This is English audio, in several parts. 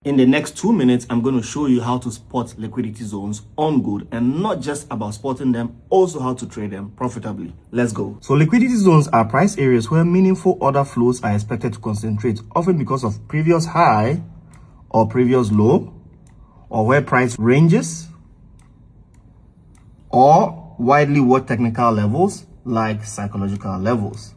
In the next 2 minutes, I'm going to show you how to spot liquidity zones on gold, and not just about spotting them, also how to trade them profitably. Let's go. So liquidity zones are price areas where meaningful order flows are expected to concentrate, often because of previous high or previous low, or where price ranges, or widely watched technical levels like psychological levels.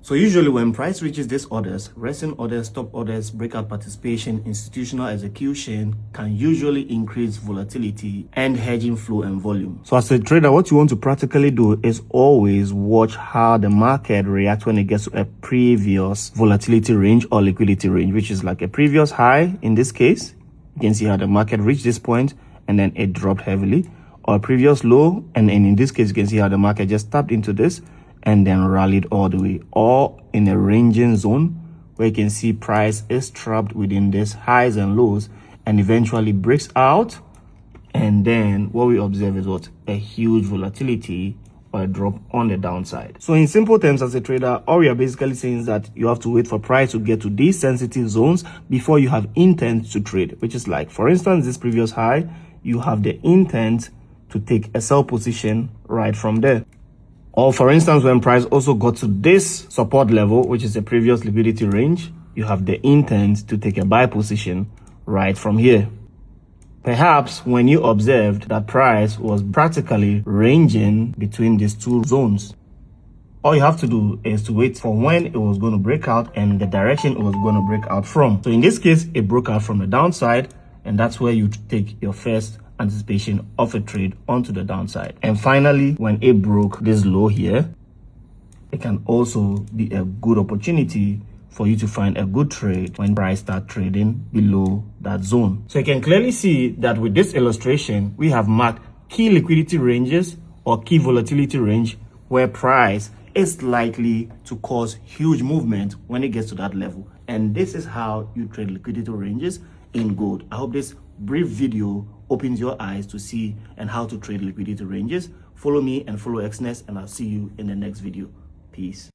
So usually when price reaches these orders, resting orders, stop orders, breakout participation, institutional execution can usually increase volatility and hedging flow and volume. So as a trader, what you want to practically do is always watch how the market reacts when it gets to a previous volatility range or liquidity range, which is like a previous high. In this case, you can see how the market reached this point and then it dropped heavily, or a previous low, and in this case, you can see how the market just tapped into this and then rallied all the way, or in a ranging zone where you can see price is trapped within this highs and lows and eventually breaks out. And then what we observe is what? A huge volatility or a drop on the downside. So in simple terms, as a trader, all we are basically saying is that you have to wait for price to get to these sensitive zones before you have intent to trade, which is like, for instance, this previous high, you have the intent to take a sell position right from there. Or for instance, when price also got to this support level, which is a previous liquidity range, you have the intent to take a buy position right from here. Perhaps when you observed that price was practically ranging between these two zones, all you have to do is to wait for when it was going to break out and the direction it was going to break out from. So in this case, it broke out from the downside, and that's where you take your first anticipation of a trade onto the downside. And finally, when it broke this low here, it can also be a good opportunity for you to find a good trade when price start trading below that zone. So you can clearly see that with this illustration, we have marked key liquidity ranges or key volatility range where price is likely to cause huge movement when it gets to that level. And this is how you trade liquidity ranges in gold. I hope this brief video opens your eyes to see and how to trade liquidity ranges. Follow me and follow Xness, and I'll see you in the next video. Peace.